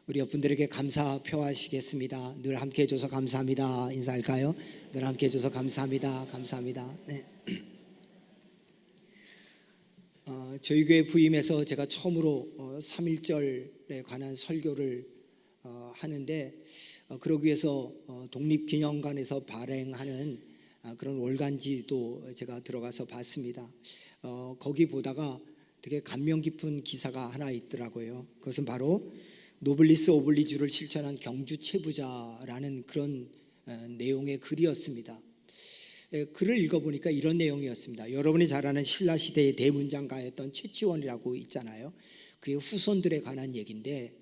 우리 옆분들에게 감사 표하시겠습니다. 늘 함께 해줘서 감사합니다. 인사할까요? 늘 함께 해줘서 감사합니다. 감사합니다. 네. 저희 교회 부임해서 제가 처음으로 3.1절에 관한 설교를 하는데, 그러기 위해서 독립기념관에서 발행하는 그런 월간지도 제가 들어가서 봤습니다. 거기 보다가 되게 감명 깊은 기사가 하나 있더라고요. 그것은 바로 노블리스 오블리주를 실천한 경주 체부자라는 그런 내용의 글이었습니다. 글을 읽어보니까 이런 내용이었습니다. 여러분이 잘 아는 신라시대의 대문장가였던 최치원이라고 있잖아요. 그의 후손들에 관한 얘기인데,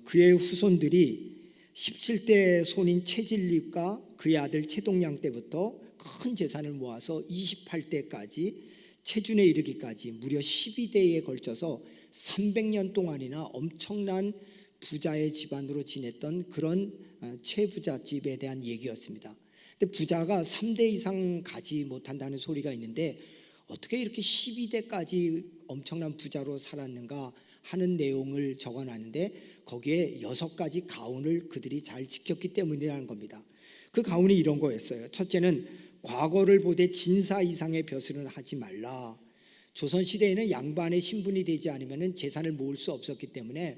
그의 후손들이 17대 손인 최진립과 그의 아들 최동량 때부터 큰 재산을 모아서 28대까지 최준에 이르기까지 무려 12대에 걸쳐서 300년 동안이나 엄청난 부자의 집안으로 지냈던 그런 최부잣집에 대한 얘기였습니다. 근데 부자가 3대 이상 가지 못한다는 소리가 있는데 어떻게 이렇게 12대까지 엄청난 부자로 살았는가 하는 내용을 적어놨는데, 거기에 6가지 가훈을 그들이 잘 지켰기 때문이라는 겁니다. 그 가훈이 이런 거였어요. 첫째는 과거를 보되 진사 이상의 벼슬은 하지 말라. 조선시대에는 양반의 신분이 되지 않으면 재산을 모을 수 없었기 때문에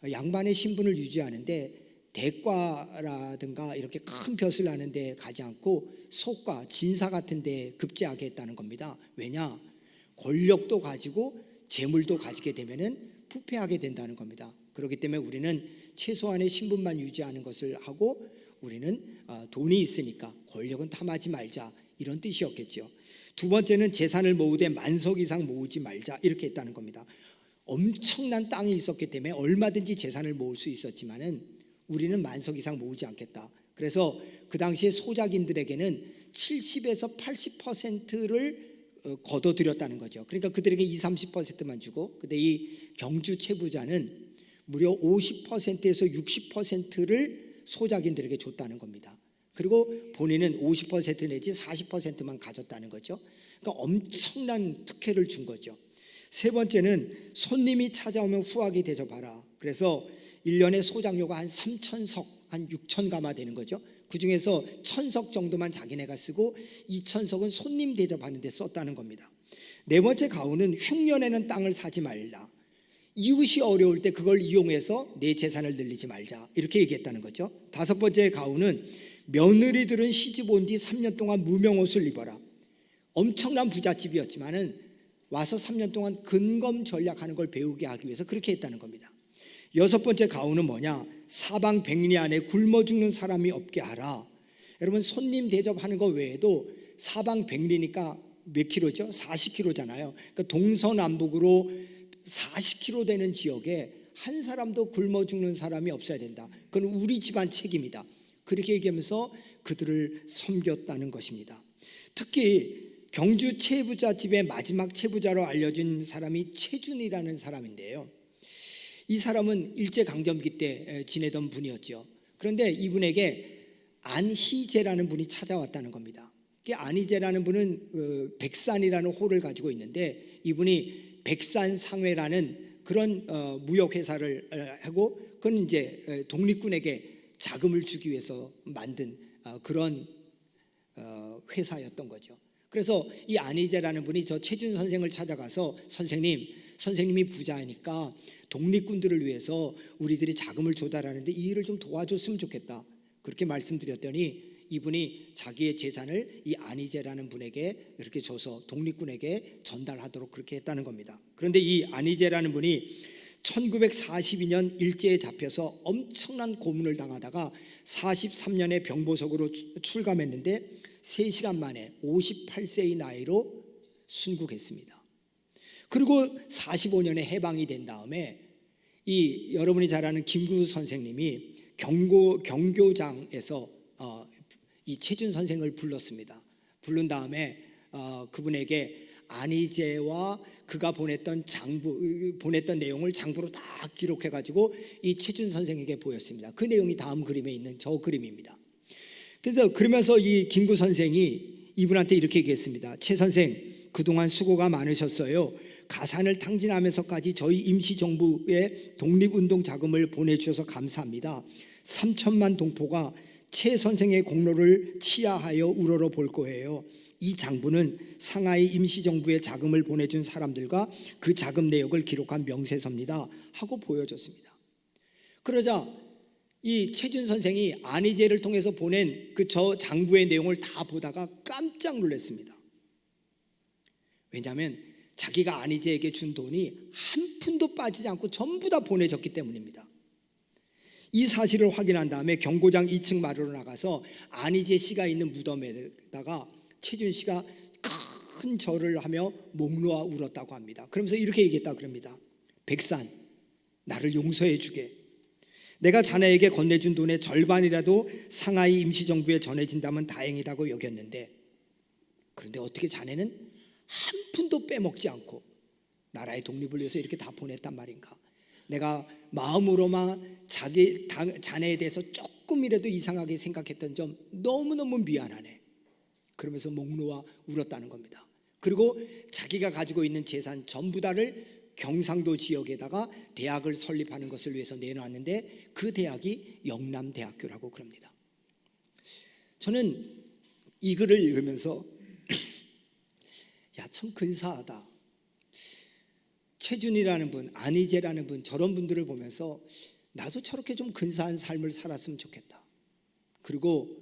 양반의 신분을 유지하는데 대과라든가 이렇게 큰 벼슬 하는 데 가지 않고 속과 진사 같은 데 급제하게 했다는 겁니다. 왜냐? 권력도 가지고 재물도 가지게 되면 부패하게 된다는 겁니다. 그렇기 때문에 우리는 최소한의 신분만 유지하는 것을 하고 우리는 돈이 있으니까 권력은 탐하지 말자, 이런 뜻이었겠죠. 두 번째는 재산을 모으되 만석 이상 모으지 말자, 이렇게 했다는 겁니다. 엄청난 땅이 있었기 때문에 얼마든지 재산을 모을 수 있었지만은 우리는 만석 이상 모으지 않겠다. 그래서 그 당시에 소작인들에게는 70에서 80%를 거둬들였다는 거죠. 그러니까 그들에게 20-30%만 주고, 근데 이 경주 최부자는 무려 50%에서 60%를 소작인들에게 줬다는 겁니다. 그리고 본인은 50% 내지 40%만 가졌다는 거죠. 그러니까 엄청난 특혜를 준 거죠. 세 번째는 손님이 찾아오면 후하게 대접하라. 그래서 1년에 소장료가 한 3,000석, 한 6,000가마 되는 거죠. 그 중에서 1,000석 정도만 자기네가 쓰고 2,000석은 손님 대접하는 데 썼다는 겁니다. 네 번째 가훈은 흉년에는 땅을 사지 말라. 이웃이 어려울 때 그걸 이용해서 내 재산을 늘리지 말자, 이렇게 얘기했다는 거죠. 다섯 번째 가훈은 며느리들은 시집 온 뒤 3년 동안 무명옷을 입어라. 엄청난 부잣집이었지만은 와서 3년 동안 근검 전략하는 걸 배우게 하기 위해서 그렇게 했다는 겁니다. 여섯 번째 가훈은 뭐냐? 사방 백리 안에 굶어 죽는 사람이 없게 하라. 여러분, 손님 대접하는 거 외에도 사방 백리니까 몇 킬로죠? 40킬로잖아요. 그러니까 동서남북으로 40킬로 되는 지역에 한 사람도 굶어 죽는 사람이 없어야 된다. 그건 우리 집안 책임이다. 그렇게 얘기하면서 그들을 섬겼다는 것입니다. 특히 경주 최부자 집의 마지막 최부자로 알려진 사람이 최준이라는 사람인데요. 이 사람은 일제강점기 때 지내던 분이었죠. 그런데 이분에게 안희재라는 분이 찾아왔다는 겁니다. 안희재라는 분은 백산이라는 호를 가지고 있는데, 이분이 백산상회라는 그런 무역회사를 하고, 그건 이제 독립군에게 자금을 주기 위해서 만든 그런 회사였던 거죠. 그래서 이 안희재라는 분이 저 최준 선생을 찾아가서 선생님이 부자니까 독립군들을 위해서 우리들이 자금을 조달하는데 이 일을 좀 도와줬으면 좋겠다, 그렇게 말씀드렸더니 이분이 자기의 재산을 이 안희재라는 분에게 이렇게 줘서 독립군에게 전달하도록 그렇게 했다는 겁니다. 그런데 이 안희재라는 분이 1942년 일제에 잡혀서 엄청난 고문을 당하다가 43년에 병보석으로 출감했는데 3시간 만에 58세의 나이로 순국했습니다. 그리고 45년에 해방이 된 다음에 이 여러분이 잘 아는 김구 선생님이 경교장에서 이 최준 선생을 불렀습니다. 부른 다음에 그분에게 안희재와 그가 보냈던 내용을 장부로 다 기록해가지고 이 최준 선생에게 보였습니다. 그 내용이 다음 그림에 있는 저 그림입니다. 그래서 그러면서 이 김구 선생이 이분한테 이렇게 얘기했습니다. 최 선생, 그동안 수고가 많으셨어요. 가산을 탕진하면서까지 저희 임시정부에 독립운동 자금을 보내주셔서 감사합니다. 3천만 동포가 최 선생의 공로를 치하하여 우러러 볼 거예요. 이 장부는 상하이 임시정부에 자금을 보내준 사람들과 그 자금 내역을 기록한 명세서입니다 하고 보여줬습니다. 그러자 이 최준 선생이 안희재를 통해서 보낸 그 저 장부의 내용을 다 보다가 깜짝 놀랐습니다. 왜냐하면 자기가 안희재에게 준 돈이 한 푼도 빠지지 않고 전부 다 보내졌기 때문입니다. 이 사실을 확인한 다음에 경고장 2층 마루로 나가서 안희재 씨가 있는 무덤에다가 최준 씨가 큰 절을 하며 목 놓아 울었다고 합니다. 그러면서 이렇게 얘기했다고 합니다. 백산, 나를 용서해 주게. 내가 자네에게 건네준 돈의 절반이라도 상하이 임시정부에 전해진다면 다행이라고 여겼는데, 그런데 어떻게 자네는 한 푼도 빼먹지 않고 나라의 독립을 위해서 이렇게 다 보냈단 말인가. 내가 마음으로만 자네에 대해서 조금이라도 이상하게 생각했던 점 너무너무 미안하네. 그러면서 목 놓아 울었다는 겁니다. 그리고 자기가 가지고 있는 재산 전부 다를 경상도 지역에다가 대학을 설립하는 것을 위해서 내놓았는데 그 대학이 영남대학교라고 그럽니다. 저는 이 글을 읽으면서 야, 참 근사하다. 최준이라는 분, 안희재라는 분, 저런 분들을 보면서 나도 저렇게 좀 근사한 삶을 살았으면 좋겠다. 그리고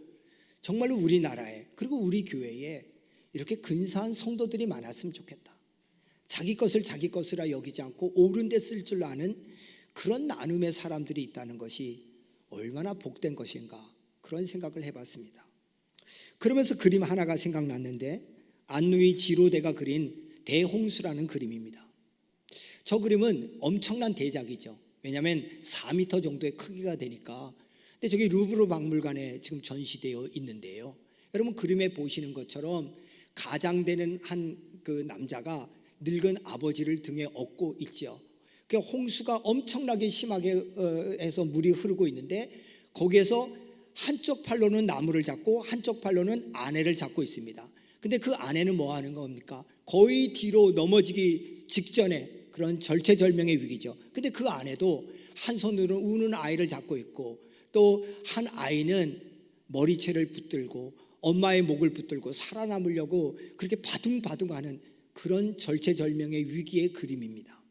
정말로 우리나라에, 그리고 우리 교회에 이렇게 근사한 성도들이 많았으면 좋겠다. 자기 것을 자기 것이라 여기지 않고 옳은 데 쓸 줄 아는 그런 나눔의 사람들이 있다는 것이 얼마나 복된 것인가, 그런 생각을 해봤습니다. 그러면서 그림 하나가 생각났는데, 안누이 지로대가 그린 대홍수라는 그림입니다. 저 그림은 엄청난 대작이죠. 왜냐하면 4m 정도의 크기가 되니까. 근데 저기 루브르 박물관에 지금 전시되어 있는데요, 여러분 그림에 보시는 것처럼 가장되는 한 그 남자가 늙은 아버지를 등에 업고 있죠. 그 홍수가 엄청나게 심하게 해서 물이 흐르고 있는데, 거기에서 한쪽 팔로는 나무를 잡고 한쪽 팔로는 아내를 잡고 있습니다. 근데 그 아내는 뭐 하는 겁니까? 거의 뒤로 넘어지기 직전에 그런 절체절명의 위기죠. 근데 그 아내도 한 손으로 우는 아이를 잡고 있고, 또 한 아이는 머리채를 붙들고 엄마의 목을 붙들고 살아남으려고 그렇게 바둥바둥하는 그런 절체절명의 위기의 그림입니다.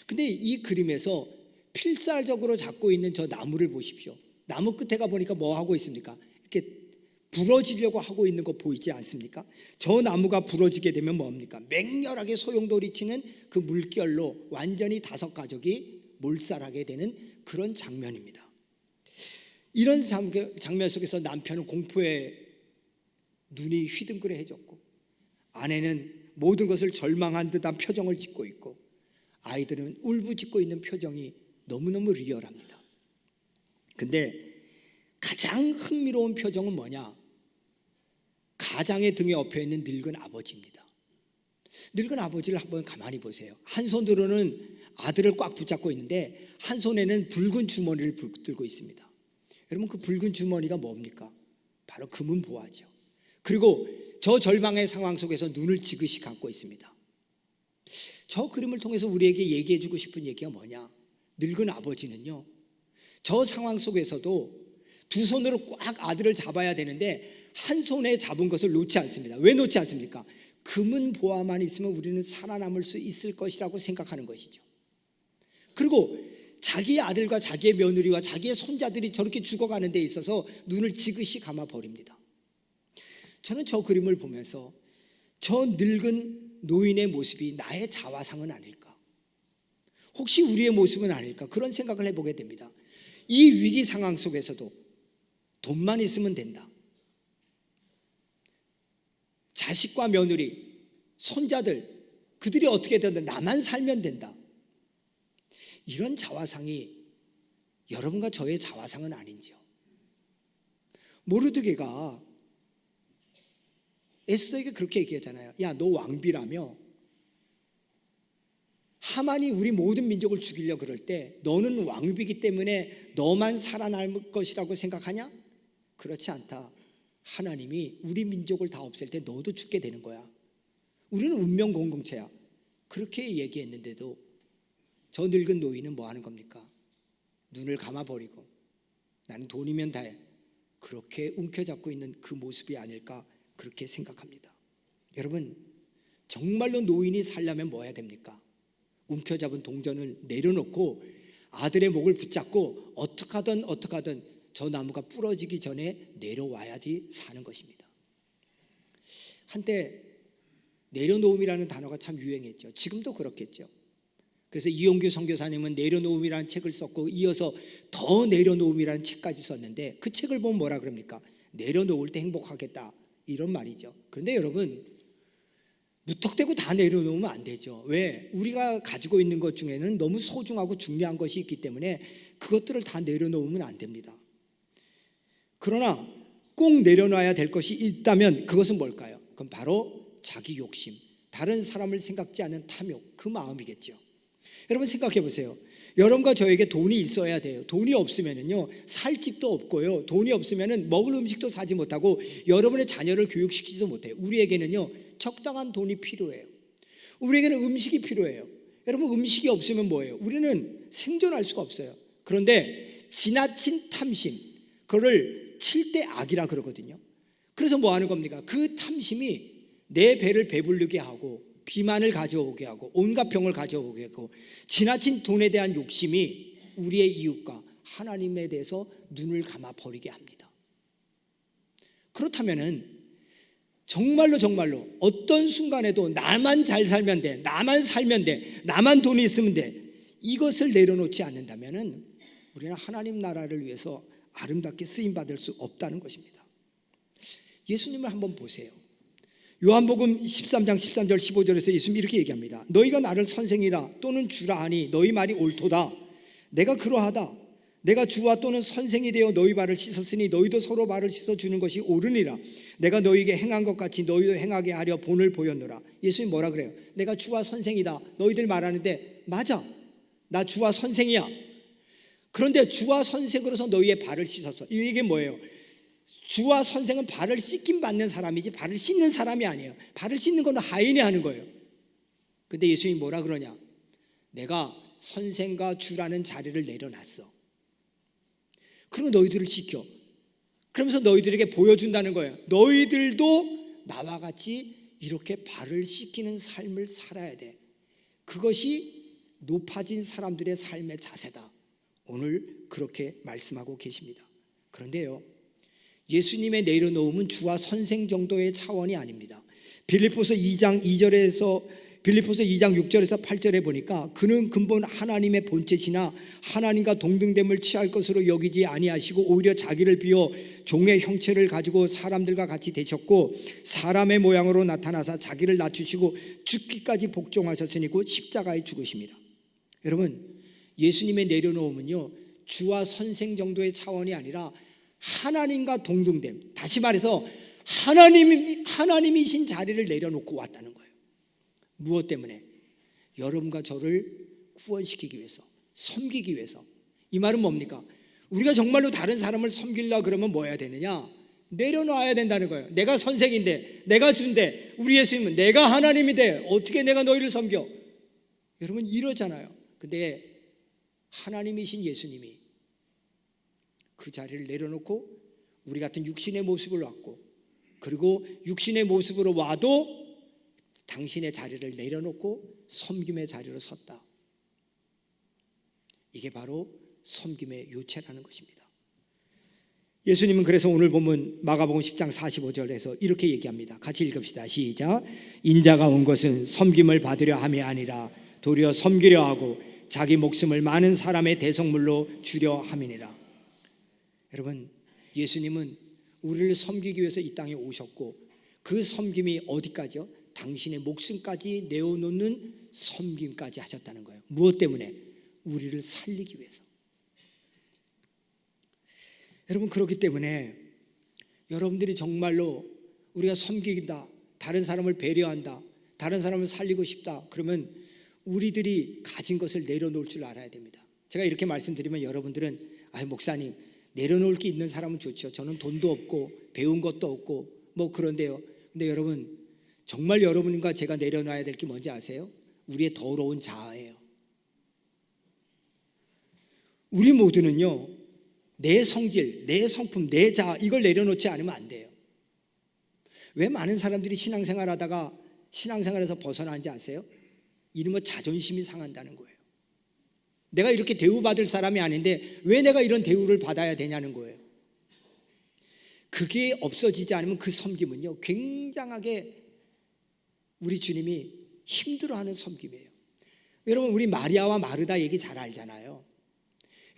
근데 이 그림에서 필살적으로 잡고 있는 저 나무를 보십시오. 나무 끝에 가 보니까 뭐 하고 있습니까? 이렇게 부러지려고 하고 있는 거 보이지 않습니까? 저 나무가 부러지게 되면 뭡니까? 맹렬하게 소용돌이치는 그 물결로 완전히 5가족이 몰살하게 되는 그런 장면입니다. 이런 장면 속에서 남편은 공포에 눈이 휘둥그레해졌고, 아내는 모든 것을 절망한 듯한 표정을 짓고 있고, 아이들은 울부짖고 있는 표정이 너무너무 리얼합니다. 근데 가장 흥미로운 표정은 뭐냐? 가장의 등에 엎여 있는 늙은 아버지입니다. 늙은 아버지를 한번 가만히 보세요. 한 손으로는 아들을 꽉 붙잡고 있는데 한 손에는 붉은 주머니를 붙들고 있습니다. 여러분, 그 붉은 주머니가 뭡니까? 바로 금은 보화죠. 그리고 저 절망의 상황 속에서 눈을 지그시 감고 있습니다. 저 그림을 통해서 우리에게 얘기해 주고 싶은 얘기가 뭐냐? 늙은 아버지는요, 저 상황 속에서도 두 손으로 꽉 아들을 잡아야 되는데 한 손에 잡은 것을 놓지 않습니다. 왜 놓지 않습니까? 금은 보화만 있으면 우리는 살아남을 수 있을 것이라고 생각하는 것이죠. 그리고 자기의 아들과 자기의 며느리와 자기의 손자들이 저렇게 죽어가는 데 있어서 눈을 지그시 감아 버립니다. 저는 저 그림을 보면서 저 늙은 노인의 모습이 나의 자화상은 아닐까? 혹시 우리의 모습은 아닐까? 그런 생각을 해보게 됩니다. 이 위기 상황 속에서도 돈만 있으면 된다. 자식과 며느리, 손자들, 그들이 어떻게 된다. 나만 살면 된다. 이런 자화상이 여러분과 저의 자화상은 아닌지요? 모르드게가 에스더에게 그렇게 얘기하잖아요. 야, 너 왕비라며 하만이 우리 모든 민족을 죽이려 그럴 때 너는 왕비이기 때문에 너만 살아남을 것이라고 생각하냐? 그렇지 않다. 하나님이 우리 민족을 다 없앨 때 너도 죽게 되는 거야. 우리는 운명 공동체야. 그렇게 얘기했는데도 저 늙은 노인은 뭐 하는 겁니까? 눈을 감아버리고 나는 돈이면 다해, 그렇게 움켜잡고 있는 그 모습이 아닐까 그렇게 생각합니다. 여러분, 정말로 노인이 살려면 뭐 해야 됩니까? 움켜잡은 동전을 내려놓고 아들의 목을 붙잡고 어떻게 하든 저 나무가 부러지기 전에 내려와야지 사는 것입니다. 한때 내려놓음이라는 단어가 참 유행했죠. 지금도 그렇겠죠. 그래서 이용규 선교사님은 내려놓음이라는 책을 썼고 이어서 더 내려놓음이라는 책까지 썼는데, 그 책을 보면 뭐라 그럽니까? 내려놓을 때 행복하겠다, 이런 말이죠. 그런데 여러분, 무턱대고 다 내려놓으면 안 되죠. 왜? 우리가 가지고 있는 것 중에는 너무 소중하고 중요한 것이 있기 때문에 그것들을 다 내려놓으면 안 됩니다. 그러나 꼭 내려놔야 될 것이 있다면 그것은 뭘까요? 그건 바로 자기 욕심, 다른 사람을 생각지 않는 탐욕, 그 마음이겠죠. 여러분 생각해 보세요. 여러분과 저에게 돈이 있어야 돼요. 돈이 없으면은요, 살 집도 없고요, 돈이 없으면은 먹을 음식도 사지 못하고 여러분의 자녀를 교육시키지도 못해요. 우리에게는요, 적당한 돈이 필요해요. 우리에게는 음식이 필요해요. 여러분, 음식이 없으면 뭐예요? 우리는 생존할 수가 없어요. 그런데 지나친 탐심, 그거를 7대 악이라 그러거든요. 그래서 뭐 하는 겁니까? 그 탐심이 내 배를 배부르게 하고 비만을 가져오게 하고 온갖 병을 가져오게 하고, 지나친 돈에 대한 욕심이 우리의 이웃과 하나님에 대해서 눈을 감아 버리게 합니다. 그렇다면은 정말로 어떤 순간에도 나만 잘 살면 돼, 나만 살면 돼, 나만 돈이 있으면 돼, 이것을 내려놓지 않는다면은 우리는 하나님 나라를 위해서 아름답게 쓰임 받을 수 없다는 것입니다. 예수님을 한번 보세요. 요한복음 13장 13절 15절에서 예수님이 이렇게 얘기합니다. 너희가 나를 선생이라 또는 주라 하니 너희 말이 옳도다. 내가 그러하다. 내가 주와 또는 선생이 되어 너희 발을 씻었으니 너희도 서로 발을 씻어주는 것이 옳으니라. 내가 너희에게 행한 것 같이 너희도 행하게 하려 본을 보였노라. 예수님 뭐라 그래요? 내가 주와 선생이다. 너희들 말하는데 맞아, 나 주와 선생이야. 그런데 주와 선생으로서 너희의 발을 씻었어. 이게 뭐예요? 주와 선생은 발을 씻김 받는 사람이지 발을 씻는 사람이 아니에요. 발을 씻는 건 하인이 하는 거예요. 근데 예수님이 뭐라 그러냐? 내가 선생과 주라는 자리를 내려놨어. 그리고 너희들을 씻겨. 그러면서 너희들에게 보여준다는 거예요. 너희들도 나와 같이 이렇게 발을 씻기는 삶을 살아야 돼. 그것이 높아진 사람들의 삶의 자세다. 오늘 그렇게 말씀하고 계십니다. 그런데요, 예수님의 내려놓음은 주와 선생 정도의 차원이 아닙니다. 빌립보서 2장 6절에서 8절에 보니까 그는 근본 하나님의 본체시나 하나님과 동등됨을 취할 것으로 여기지 아니하시고 오히려 자기를 비워 종의 형체를 가지고 사람들과 같이 되셨고 사람의 모양으로 나타나사 자기를 낮추시고 죽기까지 복종하셨으니 곧 십자가에 죽으십니다. 여러분, 예수님의 내려놓음은요, 주와 선생 정도의 차원이 아니라 하나님과 동등됨, 다시 말해서 하나님이신 자리를 내려놓고 왔다는 거예요. 무엇 때문에? 여러분과 저를 구원시키기 위해서, 섬기기 위해서. 이 말은 뭡니까? 우리가 정말로 다른 사람을 섬기려고 그러면 뭐 해야 되느냐? 내려놔야 된다는 거예요. 내가 선생인데, 내가 주인데, 우리 예수님은 내가 하나님인데 어떻게 내가 너희를 섬겨? 여러분 이러잖아요. 근데 하나님이신 예수님이 그 자리를 내려놓고 우리 같은 육신의 모습을 왔고, 그리고 육신의 모습으로 와도 당신의 자리를 내려놓고 섬김의 자리로 섰다. 이게 바로 섬김의 요체라는 것입니다. 예수님은 그래서 오늘 본문 마가복음 10장 45절에서 이렇게 얘기합니다. 같이 읽읍시다. 시작. 인자가 온 것은 섬김을 받으려 함이 아니라 도리어 섬기려 하고 자기 목숨을 많은 사람의 대속물로 주려 함이니라. 여러분, 예수님은 우리를 섬기기 위해서 이 땅에 오셨고, 그 섬김이 어디까지요? 당신의 목숨까지 내어놓는 섬김까지 하셨다는 거예요. 무엇 때문에? 우리를 살리기 위해서. 여러분, 그렇기 때문에 여러분들이 정말로 우리가 섬기다, 다른 사람을 배려한다, 다른 사람을 살리고 싶다, 그러면 우리들이 가진 것을 내려놓을 줄 알아야 됩니다. 제가 이렇게 말씀드리면 여러분들은 목사님, 내려놓을 게 있는 사람은 좋죠. 저는 돈도 없고 배운 것도 없고 뭐 그런데요. 근데 여러분, 정말 여러분과 제가 내려놔야 될 게 뭔지 아세요? 우리의 더러운 자아예요. 우리 모두는요, 내 성질, 내 성품, 내 자아 이걸 내려놓지 않으면 안 돼요. 왜 많은 사람들이 신앙생활 하다가 신앙생활에서 벗어나는지 아세요? 이러면 자존심이 상한다는 거예요. 내가 이렇게 대우받을 사람이 아닌데 왜 내가 이런 대우를 받아야 되냐는 거예요. 그게 없어지지 않으면 그 섬김은요, 굉장하게 우리 주님이 힘들어하는 섬김이에요. 여러분, 우리 마리아와 마르다 얘기 잘 알잖아요.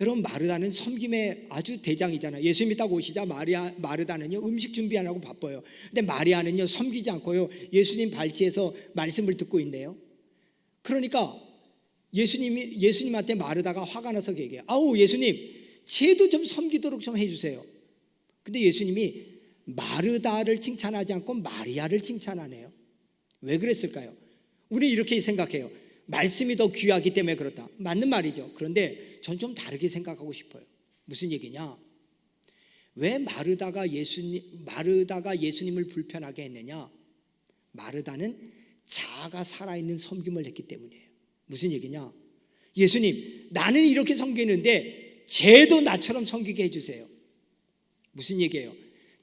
여러분, 마르다는 섬김의 아주 대장이잖아요. 예수님이 딱 오시자 마르다는요, 음식 준비하느라고 바빠요. 근데 마리아는요, 섬기지 않고요, 예수님 발치에서 말씀을 듣고 있네요. 그러니까 예수님한테 마르다가 화가 나서 얘기해요. 아우, 예수님, 쟤도 좀 섬기도록 좀 해주세요. 근데 예수님이 마르다를 칭찬하지 않고 마리아를 칭찬하네요. 왜 그랬을까요? 우리 이렇게 생각해요. 말씀이 더 귀하기 때문에 그렇다. 맞는 말이죠. 그런데 전 좀 다르게 생각하고 싶어요. 무슨 얘기냐? 왜 마르다가 예수님을 불편하게 했느냐? 마르다는 자아가 살아있는 섬김을 했기 때문이에요. 무슨 얘기냐? 예수님, 나는 이렇게 섬기는데 쟤도 나처럼 섬기게 해주세요. 무슨 얘기예요?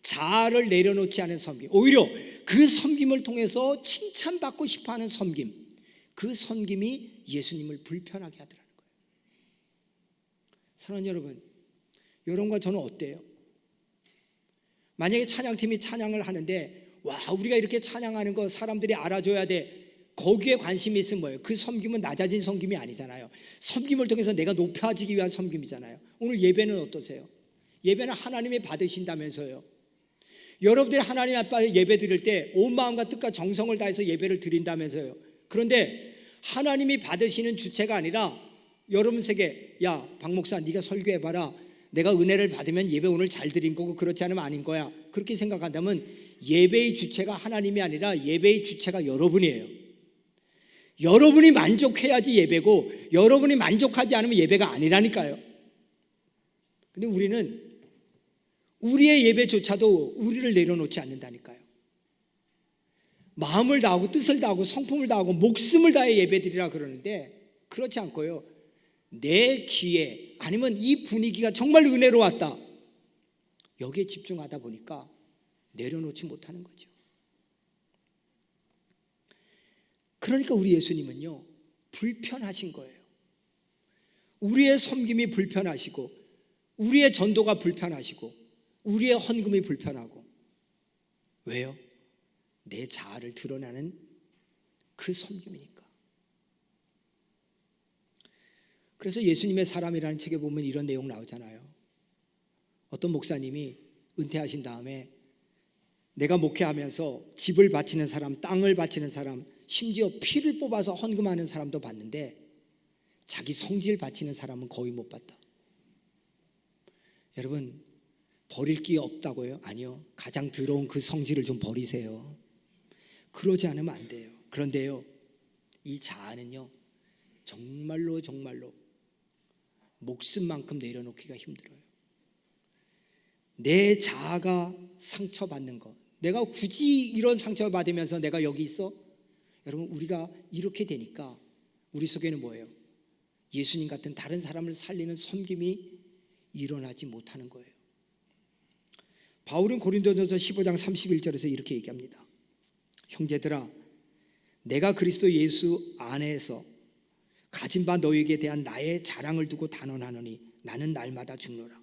자아를 내려놓지 않은 섬김, 오히려 그 섬김을 통해서 칭찬받고 싶어하는 섬김, 그 섬김이 예수님을 불편하게 하더라는 거예요. 사랑하는 여러분, 여러분과 저는 어때요? 만약에 찬양팀이 찬양을 하는데 와, 우리가 이렇게 찬양하는 거 사람들이 알아줘야 돼, 거기에 관심이 있으면 뭐예요? 그 섬김은 낮아진 섬김이 아니잖아요. 섬김을 통해서 내가 높아지기 위한 섬김이잖아요. 오늘 예배는 어떠세요? 예배는 하나님이 받으신다면서요. 여러분들이 하나님 앞에 예배 드릴 때 온 마음과 뜻과 정성을 다해서 예배를 드린다면서요. 그런데 하나님이 받으시는 주체가 아니라 여러분에게, 야, 박 목사, 네가 설교해봐라, 내가 은혜를 받으면 예배 오늘 잘 드린 거고 그렇지 않으면 아닌 거야, 그렇게 생각한다면 예배의 주체가 하나님이 아니라 예배의 주체가 여러분이에요. 여러분이 만족해야지 예배고, 여러분이 만족하지 않으면 예배가 아니라니까요. 근데 우리는 우리의 예배조차도 우리를 내려놓지 않는다니까요. 마음을 다하고 뜻을 다하고 성품을 다하고 목숨을 다해 예배드리라 그러는데, 그렇지 않고요, 내 귀에, 아니면 이 분위기가 정말 은혜로 왔다, 여기에 집중하다 보니까 내려놓지 못하는 거죠. 그러니까 우리 예수님은요, 불편하신 거예요. 우리의 섬김이 불편하시고, 우리의 전도가 불편하시고, 우리의 헌금이 불편하고. 왜요? 내 자아를 드러나는 그 섬김이니까. 그래서 예수님의 사람이라는 책에 보면 이런 내용 나오잖아요. 어떤 목사님이 은퇴하신 다음에 내가 목회하면서 집을 바치는 사람, 땅을 바치는 사람, 심지어 피를 뽑아서 헌금하는 사람도 봤는데 자기 성질 바치는 사람은 거의 못 봤다. 여러분, 버릴 게 없다고요? 아니요. 가장 더러운 그 성질을 좀 버리세요. 그러지 않으면 안 돼요. 그런데요, 이 자아는요, 정말로 목숨만큼 내려놓기가 힘들어요. 내 자아가 상처받는 것, 내가 굳이 이런 상처를 받으면서 내가 여기 있어? 여러분, 우리가 이렇게 되니까 우리 속에는 뭐예요? 예수님 같은 다른 사람을 살리는 섬김이 일어나지 못하는 거예요. 바울은 고린도전서 15장 31절에서 이렇게 얘기합니다. 형제들아, 내가 그리스도 예수 안에서 가진 바 너희에게 대한 나의 자랑을 두고 단언하노니 나는 날마다 죽노라.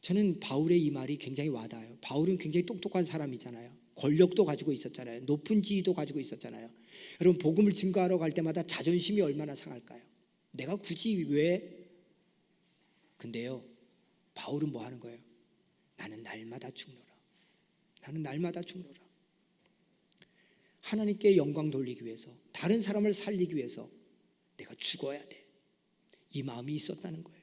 저는 바울의 이 말이 굉장히 와닿아요. 바울은 굉장히 똑똑한 사람이잖아요. 권력도 가지고 있었잖아요. 높은 지위도 가지고 있었잖아요. 여러분, 복음을 증거하러 갈 때마다 자존심이 얼마나 상할까요? 내가 굳이 왜? 근데요, 바울은 뭐 하는 거예요? 나는 날마다 죽노라. 나는 날마다 죽노라. 하나님께 영광 돌리기 위해서, 다른 사람을 살리기 위해서 내가 죽어야 돼. 이 마음이 있었다는 거예요.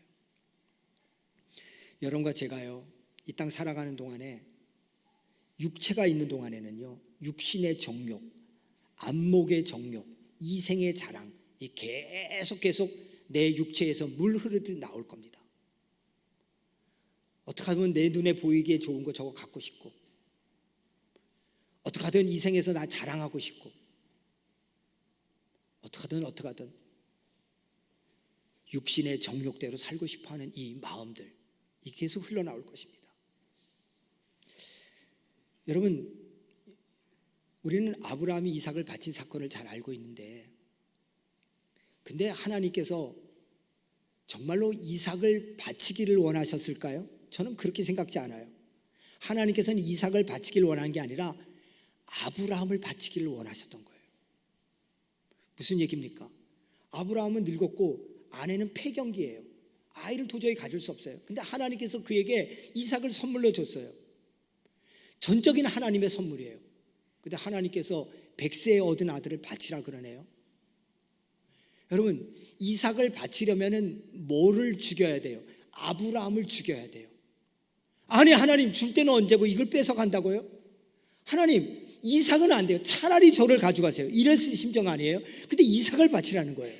여러분과 제가요, 이 땅 살아가는 동안에, 육체가 있는 동안에는요, 육신의 정욕, 안목의 정욕, 이생의 자랑, 이 계속 내 육체에서 물 흐르듯 나올 겁니다. 어떻게 하면 내 눈에 보이기에 좋은 거 저거 갖고 싶고, 어떻게 하든 이 생에서 나 자랑하고 싶고, 어떡하든 육신의 정욕대로 살고 싶어하는 이 마음들, 이 계속 흘러나올 것입니다. 여러분, 우리는 아브라함이 이삭을 바친 사건을 잘 알고 있는데, 근데 하나님께서 정말로 이삭을 바치기를 원하셨을까요? 저는 그렇게 생각지 않아요. 하나님께서는 이삭을 바치기를 원하는 게 아니라 아브라함을 바치기를 원하셨던 거예요. 무슨 얘기입니까? 아브라함은 늙었고 아내는 폐경기예요. 아이를 도저히 가질 수 없어요. 근데 하나님께서 그에게 이삭을 선물로 줬어요. 전적인 하나님의 선물이에요. 근데 하나님께서 100세에 얻은 아들을 바치라 그러네요. 여러분, 이삭을 바치려면 뭐를 죽여야 돼요? 아브라함을 죽여야 돼요. 아니, 하나님 줄 때는 언제고 이걸 뺏어 간다고요? 하나님, 이삭은 안 돼요. 차라리 저를 가져가세요. 이랬을 심정 아니에요? 근데 이삭을 바치라는 거예요.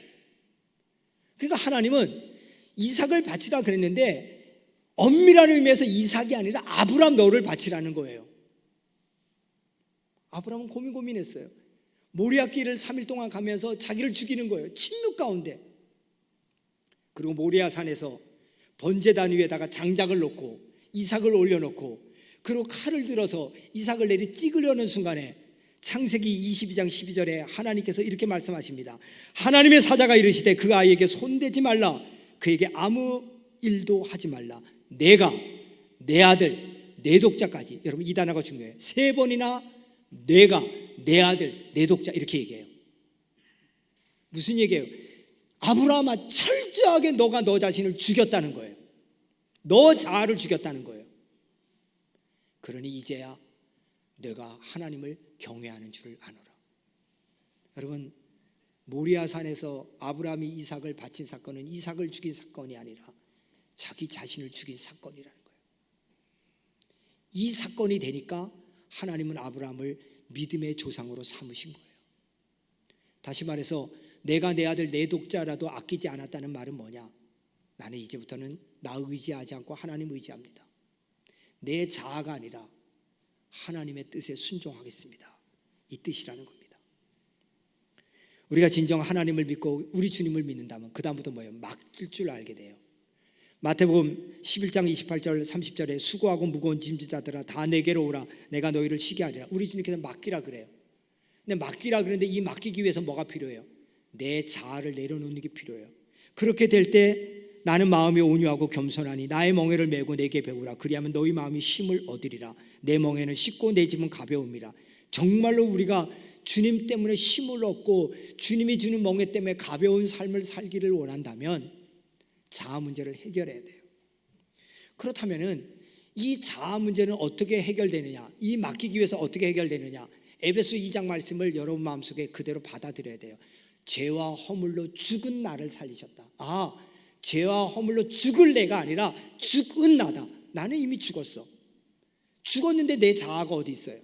그러니까 하나님은 이삭을 바치라 그랬는데 엄밀한 의미에서 이삭이 아니라 아브라함 너를 바치라는 거예요. 아브라함은 고민했어요. 모리아길을 3일 동안 가면서 자기를 죽이는 거예요. 침묵 가운데. 그리고 모리아 산에서 번제단 위에다가 장작을 놓고 이삭을 올려놓고, 그리고 칼을 들어서 이삭을 내리 찍으려는 순간에 창세기 22장 12절에 하나님께서 이렇게 말씀하십니다. 하나님의 사자가 이르시되 그 아이에게 손대지 말라, 그에게 아무 일도 하지 말라. 내가 내 아들 내 독자까지, 여러분 이 단어가 중요해요. 3번이나 내가 내 아들 내 독자 이렇게 얘기해요. 무슨 얘기예요? 아브라함아, 철저하게 너가 너 자신을 죽였다는 거예요. 너 자아를 죽였다는 거예요. 그러니 이제야 내가 하나님을 경외하는 줄을 아노라. 여러분, 모리아산에서 아브라함이 이삭을 바친 사건은 이삭을 죽인 사건이 아니라 자기 자신을 죽인 사건이라는 거예요. 이 사건이 되니까 하나님은 아브라함을 믿음의 조상으로 삼으신 거예요. 다시 말해서 내가 내 아들 내 독자라도 아끼지 않았다는 말은 뭐냐? 나는 이제부터는 나 의지하지 않고 하나님 의지합니다. 내 자아가 아니라 하나님의 뜻에 순종하겠습니다. 이 뜻이라는 겁니다. 우리가 진정 하나님을 믿고 우리 주님을 믿는다면 그 다음부터 뭐예요? 맡길 줄 알게 돼요. 마태복음 11장 28절 30절에 수고하고 무거운 짐진 자들아 다 내게로 오라, 내가 너희를 쉬게 하리라. 우리 주님께서 맡기라 그래요. 근데 맡기라 그러는데 이 맡기기 위해서 뭐가 필요해요? 내 자아를 내려놓는 게 필요해요. 그렇게 될 때 나는 마음이 온유하고 겸손하니 나의 멍에를 메고 내게 배우라. 그리하면 너희 마음이 쉼을 얻으리라. 내 멍에는 쉽고 내 짐은 가벼움이라. 정말로 우리가 주님 때문에 쉼을 얻고 주님이 주는 멍에 때문에 가벼운 삶을 살기를 원한다면 자아 문제를 해결해야 돼요. 그렇다면은 이 자아 문제는 어떻게 해결되느냐? 이 맡기기 위해서 어떻게 해결되느냐? 에베소 2장 말씀을 여러분 마음속에 그대로 받아들여야 돼요. 죄와 허물로 죽은 나를 살리셨다. 죄와 허물로 죽을 내가 아니라 죽은 나다. 나는 이미 죽었어. 죽었는데 내 자아가 어디 있어요?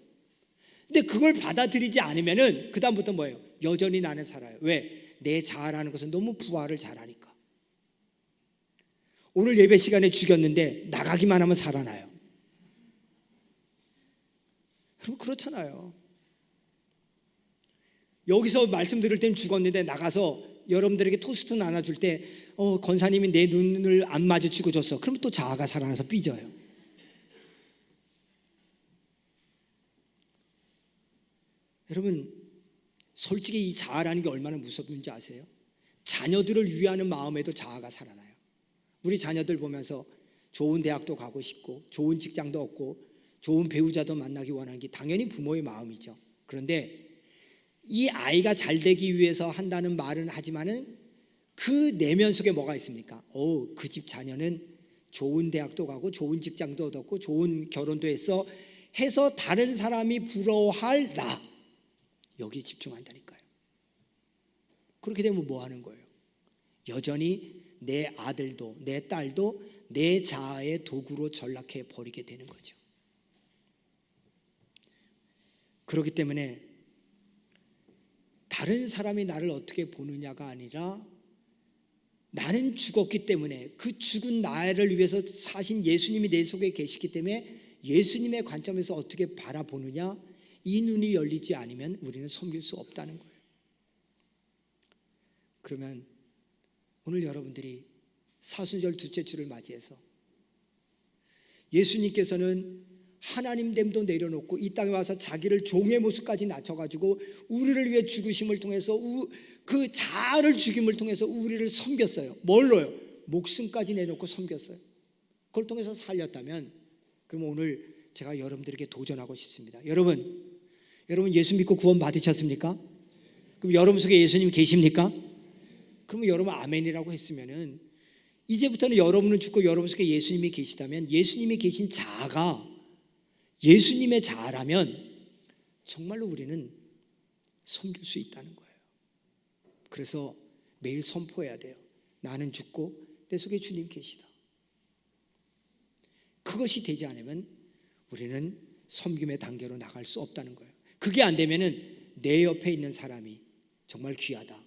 근데 그걸 받아들이지 않으면은 그 다음부터 뭐예요? 여전히 나는 살아요. 왜? 내 자아라는 것은 너무 부활을 잘하니까. 오늘 예배 시간에 죽였는데 나가기만 하면 살아나요. 여러분 그렇잖아요. 여기서 말씀 들을 땐 죽었는데 나가서 여러분들에게 토스트 나눠줄 때 권사님이 내 눈을 안 마주치고 줬어. 그럼 또 자아가 살아나서 삐져요. 여러분 솔직히 이 자아라는 게 얼마나 무섭는지 아세요? 자녀들을 위하는 마음에도 자아가 살아나요. 우리 자녀들 보면서 좋은 대학도 가고 싶고 좋은 직장도 얻고 좋은 배우자도 만나기 원하는 게 당연히 부모의 마음이죠. 그런데 이 아이가 잘 되기 위해서 한다는 말은 하지만은 그 내면 속에 뭐가 있습니까? 그 집 자녀는 좋은 대학도 가고 좋은 직장도 얻었고 좋은 결혼도 해서 다른 사람이 부러워할 나, 여기에 집중한다니까요. 그렇게 되면 뭐 하는 거예요? 여전히 내 아들도 내 딸도 내 자아의 도구로 전락해 버리게 되는 거죠. 그렇기 때문에 다른 사람이 나를 어떻게 보느냐가 아니라 나는 죽었기 때문에 그 죽은 나를 위해서 사신 예수님이 내 속에 계시기 때문에 예수님의 관점에서 어떻게 바라보느냐, 이 눈이 열리지 않으면 우리는 섬길 수 없다는 거예요. 그러면 오늘 여러분들이 사순절 둘째 주를 맞이해서 예수님께서는 하나님됨도 내려놓고 이 땅에 와서 자기를 종의 모습까지 낮춰가지고 우리를 위해 죽으심을 통해서 그 자아를 죽임을 통해서 우리를 섬겼어요. 뭘로요? 목숨까지 내놓고 섬겼어요. 그걸 통해서 살렸다면 그럼 오늘 제가 여러분들에게 도전하고 싶습니다. 여러분 예수 믿고 구원 받으셨습니까? 그럼 여러분 속에 예수님 계십니까? 그러면 여러분 아멘이라고 했으면은 이제부터는 여러분은 죽고 여러분 속에 예수님이 계시다면 예수님이 계신 자아가 예수님의 자아라면 정말로 우리는 섬길 수 있다는 거예요. 그래서 매일 선포해야 돼요. 나는 죽고 내 속에 주님 계시다. 그것이 되지 않으면 우리는 섬김의 단계로 나갈 수 없다는 거예요. 그게 안 되면은 내 옆에 있는 사람이 정말 귀하다,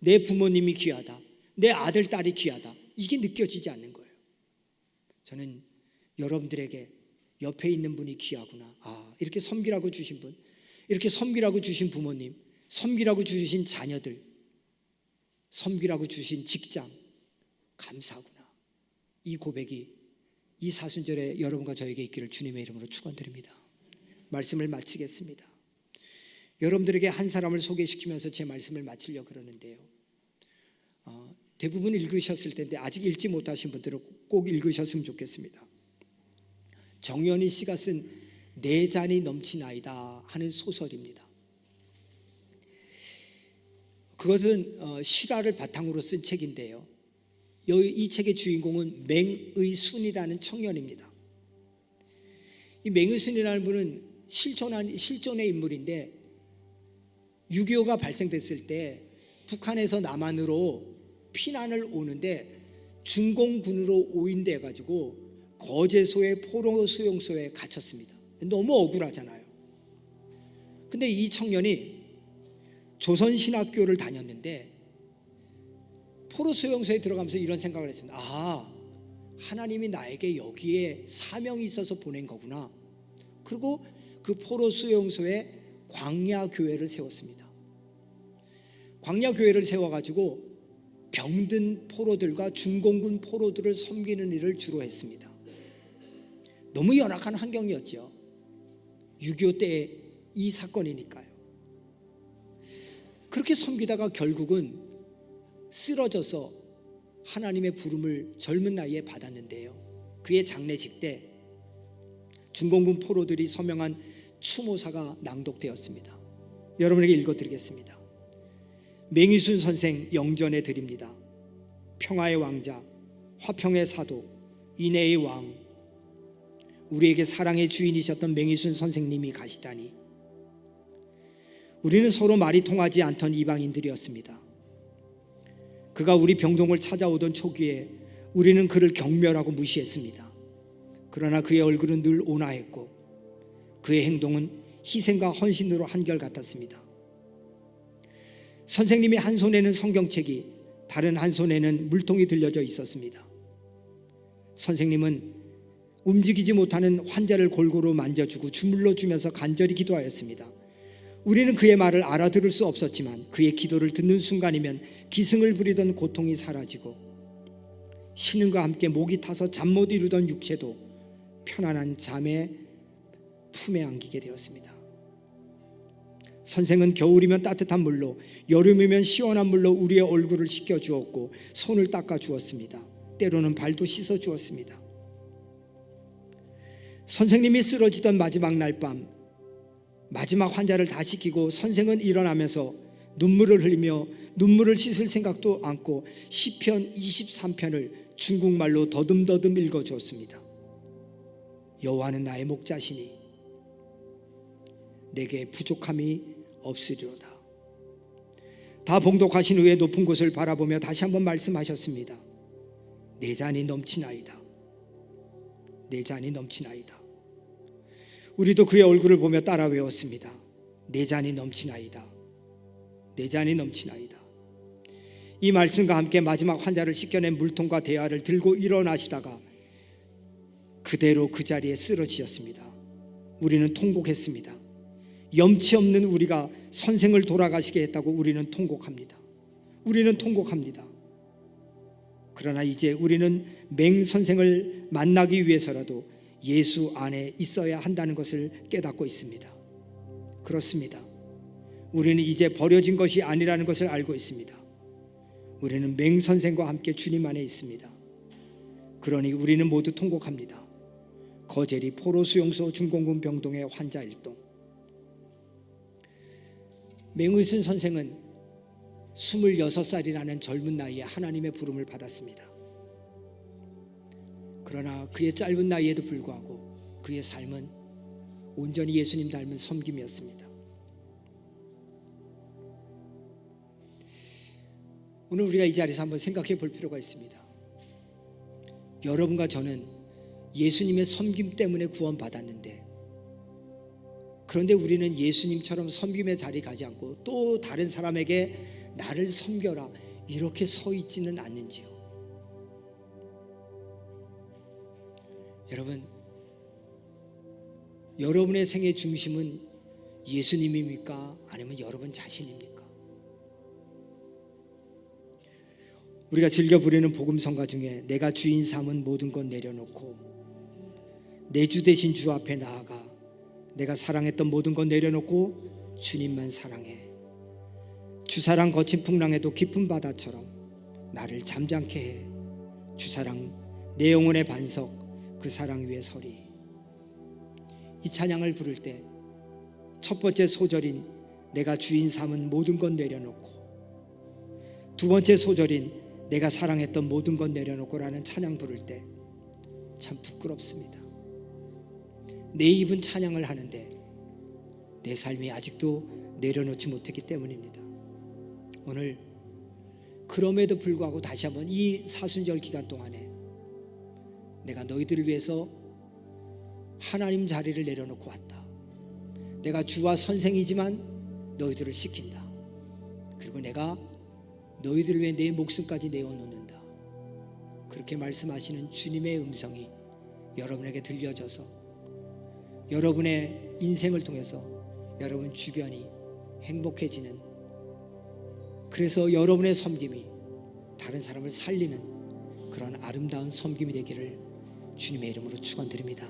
내 부모님이 귀하다, 내 아들, 딸이 귀하다, 이게 느껴지지 않는 거예요. 저는 여러분들에게 옆에 있는 분이 귀하구나, 이렇게 섬기라고 주신 분, 이렇게 섬기라고 주신 부모님, 섬기라고 주신 자녀들, 섬기라고 주신 직장, 감사하구나, 이 고백이 이 사순절에 여러분과 저에게 있기를 주님의 이름으로 축원드립니다. 말씀을 마치겠습니다. 여러분들에게 한 사람을 소개시키면서 제 말씀을 마치려고 그러는데요, 대부분 읽으셨을 텐데 아직 읽지 못하신 분들은 꼭 읽으셨으면 좋겠습니다. 정연희 씨가 쓴 내 잔이 넘치나이다 하는 소설입니다. 그것은 실화를 바탕으로 쓴 책인데요, 이 책의 주인공은 맹의순이라는 청년입니다. 이 맹의순이라는 분은 실존의 인물인데 6.25가 발생됐을 때 북한에서 남한으로 피난을 오는데 중공군으로 오인돼 가지고 거제소의 포로 수용소에 갇혔습니다. 너무 억울하잖아요. 근데 이 청년이 조선신학교를 다녔는데 포로 수용소에 들어가면서 이런 생각을 했습니다. 하나님이 나에게 여기에 사명이 있어서 보낸 거구나. 그리고 그 포로 수용소에 광야교회를 세웠습니다. 광야교회를 세워가지고 병든 포로들과 중공군 포로들을 섬기는 일을 주로 했습니다. 너무 열악한 환경이었죠. 6.25 때 이 사건이니까요. 그렇게 섬기다가 결국은 쓰러져서 하나님의 부름을 젊은 나이에 받았는데요, 그의 장례식 때 중공군 포로들이 서명한 추모사가 낭독되었습니다. 여러분에게 읽어드리겠습니다. 맹의순 선생 영전에 드립니다. 평화의 왕자, 화평의 사도, 인애의 왕, 우리에게 사랑의 주인이셨던 맹의순 선생님이 가시다니 우리는 서로 말이 통하지 않던 이방인들이었습니다. 그가 우리 병동을 찾아오던 초기에 우리는 그를 경멸하고 무시했습니다. 그러나 그의 얼굴은 늘 온화했고 그의 행동은 희생과 헌신으로 한결같았습니다. 선생님의 한 손에는 성경책이, 다른 한 손에는 물통이 들려져 있었습니다. 선생님은 움직이지 못하는 환자를 골고루 만져주고 주물러 주면서 간절히 기도하였습니다. 우리는 그의 말을 알아들을 수 없었지만 그의 기도를 듣는 순간이면 기승을 부리던 고통이 사라지고 신음과 함께 목이 타서 잠 못 이루던 육체도 편안한 잠의 품에 안기게 되었습니다. 선생은 겨울이면 따뜻한 물로, 여름이면 시원한 물로 우리의 얼굴을 씻겨주었고 손을 닦아주었습니다. 때로는 발도 씻어주었습니다. 선생님이 쓰러지던 마지막 날 밤, 마지막 환자를 다 씻기고 선생은 일어나면서 눈물을 흘리며 눈물을 씻을 생각도 않고 시편 23편을 중국말로 더듬더듬 읽어주었습니다. 여호와는 나의 목자시니 내게 부족함이 없으리로다. 다 봉독하신 후에 높은 곳을 바라보며 다시 한번 말씀하셨습니다. 내 잔이 넘치나이다. 내 잔이 넘치나이다. 우리도 그의 얼굴을 보며 따라 외웠습니다. 내 잔이 넘치나이다. 내 잔이 넘치나이다. 이 말씀과 함께 마지막 환자를 씻겨낸 물통과 대야를 들고 일어나시다가 그대로 그 자리에 쓰러지셨습니다. 우리는 통곡했습니다. 염치 없는 우리가 선생을 돌아가시게 했다고 우리는 통곡합니다. 우리는 통곡합니다. 그러나 이제 우리는 맹 선생을 만나기 위해서라도 예수 안에 있어야 한다는 것을 깨닫고 있습니다. 그렇습니다. 우리는 이제 버려진 것이 아니라는 것을 알고 있습니다. 우리는 맹 선생과 함께 주님 안에 있습니다. 그러니 우리는 모두 통곡합니다. 거제리 포로수용소 중공군 병동의 환자 일동. 맹의순 선생은 26살이라는 젊은 나이에 하나님의 부름을 받았습니다. 그러나 그의 짧은 나이에도 불구하고 그의 삶은 온전히 예수님 닮은 섬김이었습니다. 오늘 우리가 이 자리에서 한번 생각해 볼 필요가 있습니다. 여러분과 저는 예수님의 섬김 때문에 구원받았는데, 그런데 우리는 예수님처럼 섬김의 자리 가지 않고 또 다른 사람에게 나를 섬겨라 이렇게 서 있지는 않는지요? 여러분, 여러분의 생의 중심은 예수님입니까? 아니면 여러분 자신입니까? 우리가 즐겨 부르는 복음성가 중에 내가 주인 삼은 모든 것 내려놓고 내 주 대신 주 앞에 나아가 내가 사랑했던 모든 것 내려놓고 주님만 사랑해. 주사랑 거친 풍랑에도 깊은 바다처럼 나를 잠잠케 해. 주사랑 내 영혼의 반석 그 사랑 위에 서리. 이 찬양을 부를 때 첫 번째 소절인 내가 주인 삼은 모든 것 내려놓고, 두 번째 소절인 내가 사랑했던 모든 것 내려놓고라는 찬양 부를 때 참 부끄럽습니다. 내 입은 찬양을 하는데 내 삶이 아직도 내려놓지 못했기 때문입니다. 오늘 그럼에도 불구하고 다시 한번 이 사순절 기간 동안에 내가 너희들을 위해서 하나님 자리를 내려놓고 왔다. 내가 주와 선생이지만 너희들을 시킨다. 그리고 내가 너희들을 위해 내 목숨까지 내어놓는다. 그렇게 말씀하시는 주님의 음성이 여러분에게 들려져서 여러분의 인생을 통해서 여러분 주변이 행복해지는, 그래서 여러분의 섬김이 다른 사람을 살리는 그런 아름다운 섬김이 되기를 주님의 이름으로 축원드립니다.